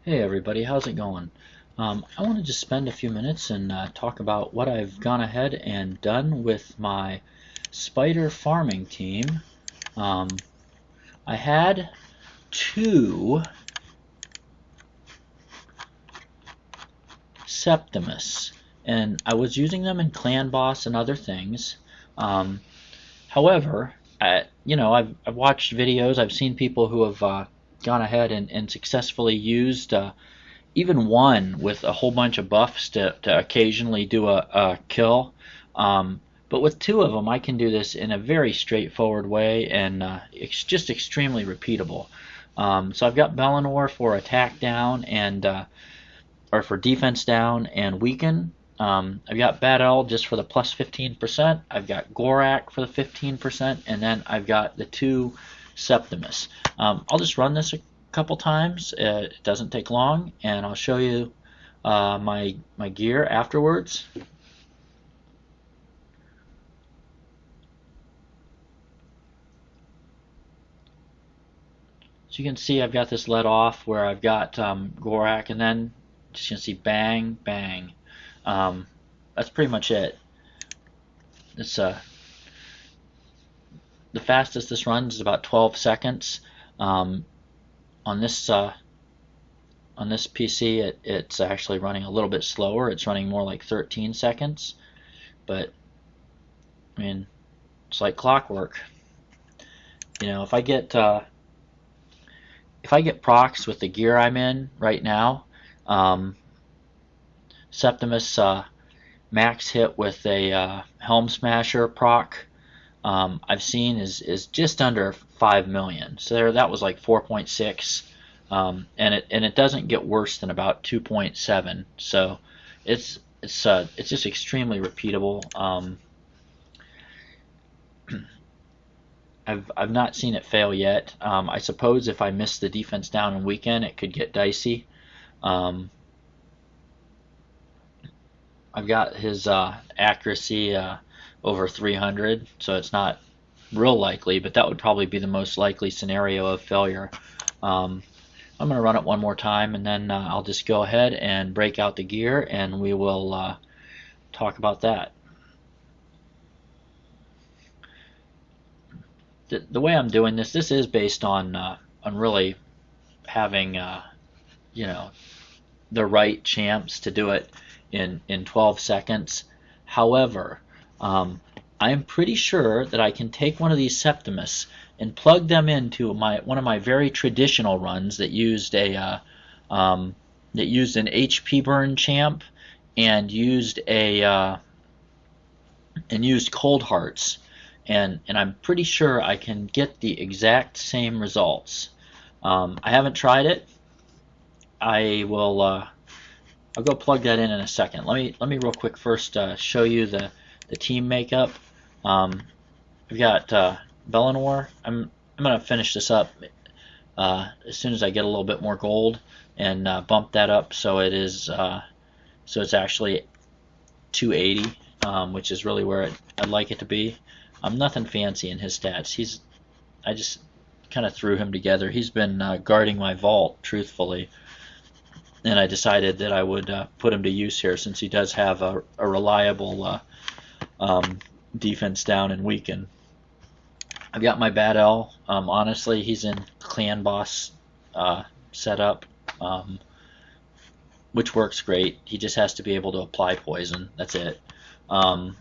Hey everybody, how's it going? I want to just spend a few minutes and talk about what I've gone ahead and done with my spider farming team. Um, I had two Septimus, and I was using them in Clan Boss and other things. Um, However, I've watched videos, I've seen people who have gone ahead and successfully used even one with a whole bunch of buffs to occasionally do a kill. But with two of them, I can do this in a very straightforward way, and it's just extremely repeatable. So I've got Belanor for attack down and or for defense down and weaken. I've got Bad L just for the plus 15%. I've got Gorak for the 15%, and then I've got the two Septimus. I'll just run this a couple times. It doesn't take long, and I'll show you my gear afterwards. So you can see I've got this let off where I've got Gorak, and then just gonna see bang, bang. That's pretty much it. It's the fastest this runs is about 12 seconds. Um, on this PC, it's actually running a little bit slower. It's running more like 13 seconds, but I mean, it's like clockwork. You know, if I get procs with the gear I'm in right now, um, Septimus max hit with a Helm Smasher proc I've seen is just under 5 million. So that was like 4.6, and it doesn't get worse than about 2.7. So it's just extremely repeatable. I've not seen it fail yet. I suppose if I miss the defense down and weekend, it could get dicey. Um, I've got his accuracy over 300, so it's not real likely, but that would probably be the most likely scenario of failure. Um, I'm going to run it one more time, and then I'll just go ahead and break out the gear, and we will talk about that. The way I'm doing this is based on really having you know the right champs to do it in 12 seconds. However, um, I'm pretty sure that I can take one of these Septimus and plug them into one of my very traditional runs that used an HP burn champ and used Coldhearts, and I'm pretty sure I can get the exact same results. I haven't tried it. I will. I'll go plug that in a second. Let me real quick first show you the team makeup. We've got Belanor. I'm gonna finish this up as soon as I get a little bit more gold and bump that up so so it's actually 280, which is really where I'd like it to be. Nothing fancy in his stats. I just kind of threw him together. He's been guarding my vault, truthfully, and I decided that I would put him to use here since he does have a reliable um, defense down and weaken. I've got my Bad L. Honestly, he's in Clan Boss setup, which works great. He just has to be able to apply poison. That's it. Um,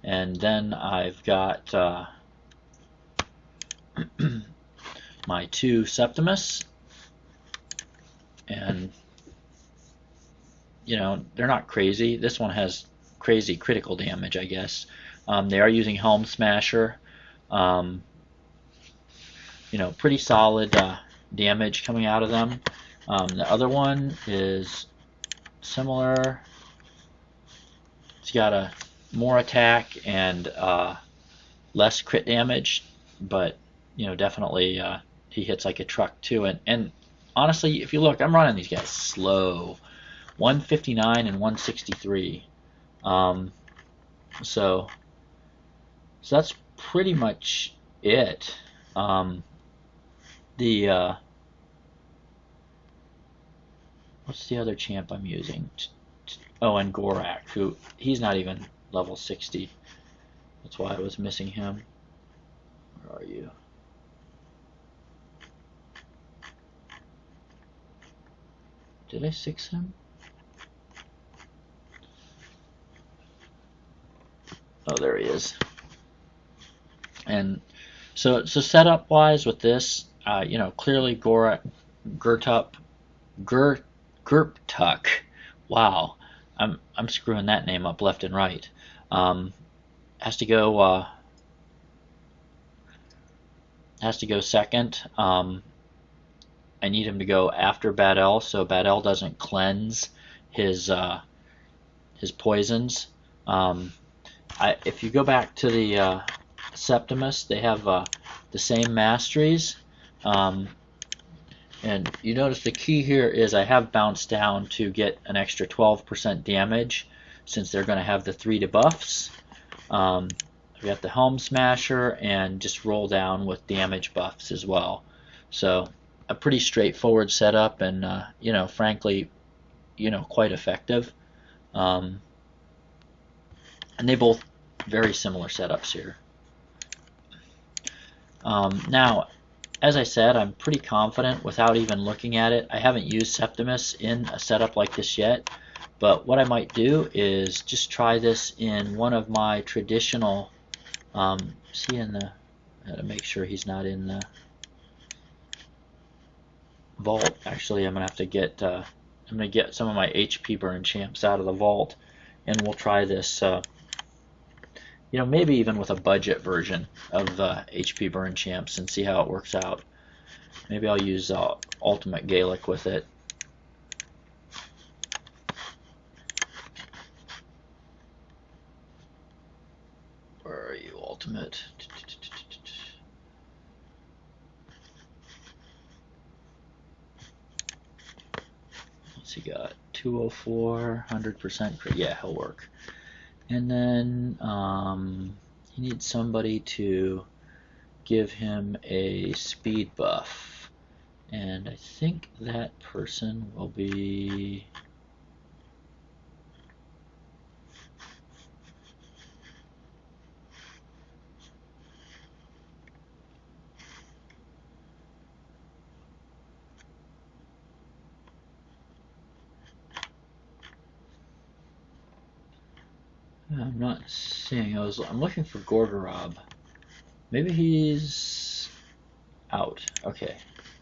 and then I've got my two Septimus, and they're not crazy. This one has crazy critical damage, I guess. They are using Helm Smasher. Um, Pretty solid damage coming out of them. The other one is similar. It's got a more attack and less crit damage, but definitely he hits like a truck too. And honestly, if you look, I'm running these guys slow, 159 and 163. Um, so that's pretty much it. The What's the other champ I'm using? Oh, and Gorak, who he's not even level 60. That's why I was missing him. Where are you? Did I 6 him? Oh, there he is. And so setup wise with this, you know, clearly Gertup, Gerptuck. Wow, I'm screwing that name up left and right. Has to go second. I need him to go after Badel, so Badel doesn't cleanse his poisons. If you go back to the Septimus, they have the same masteries. And you notice the key here is I have bounced down to get an extra 12% damage since they're going to have the 3 debuffs. I've got the Helm Smasher and just roll down with damage buffs as well. So a pretty straightforward setup and, you know, frankly, you know, quite effective. And they both very similar setups here. Now, as I said, I'm pretty confident without even looking at it. I haven't used Septimus in a setup like this yet, but what I might do is just try this in one of my traditional, is he in the, I gotta make sure he's not in the vault. Actually, I'm gonna have to get, I'm gonna get some of my HP burn champs out of the vault, and we'll try this, you know, maybe even with a budget version of HP burn champs and see how it works out. Maybe I'll use Ultimate Galek with it. Where are you, Ultimate? What's he got? 204, 100% crit. Yeah, he'll work. And then he needs somebody to give him a speed buff. And I think that person will be... I'm not seeing. I'm looking for Gorgorab. Maybe he's out. Okay.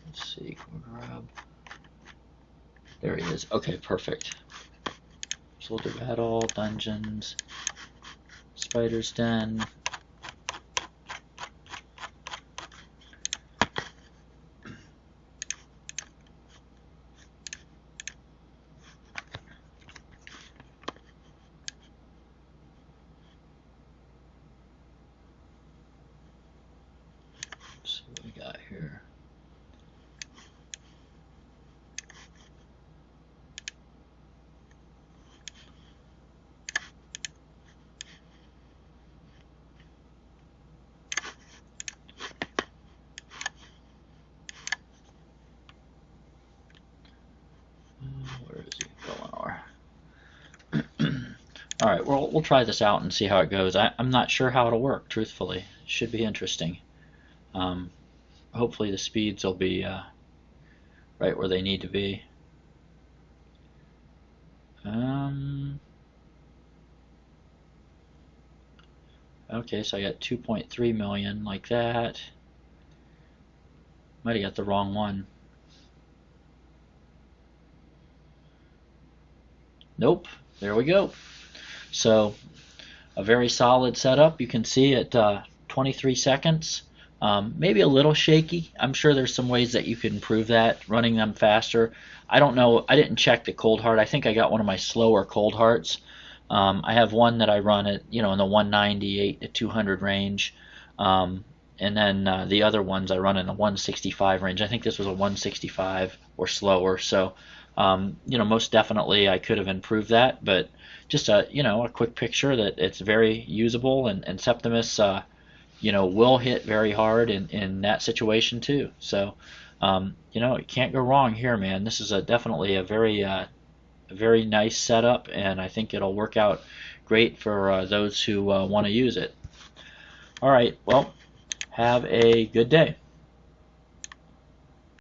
Let's see. Gorgorab. There he is. Okay, perfect. Soldier Battle, Dungeons, Spider's Den. So what we got here? Where is he? Belanor. Alright, we'll try this out and see how it goes. I'm not sure how it'll work, truthfully. Should be interesting. Hopefully the speeds will be right where they need to be. Okay, so I got 2.3 million like that. Might have got the wrong one. Nope, there we go. So a very solid setup. You can see at 23 seconds. Maybe a little shaky. I'm sure there's some ways that you can improve that, running them faster. I don't know. I didn't check the Coldheart. I think I got one of my slower Coldhearts. I have one that I run at, you know, in the 198 to 200 range. And then the other ones I run in the 165 range. I think this was a 165 or slower. So, you know, most definitely I could have improved that. But just a, you know, a quick picture that it's very usable. And Septimus, will hit very hard in that situation too. So, you can't go wrong here, man. This is definitely a very nice setup, and I think it'll work out great for those who want to use it. All right, well, have a good day.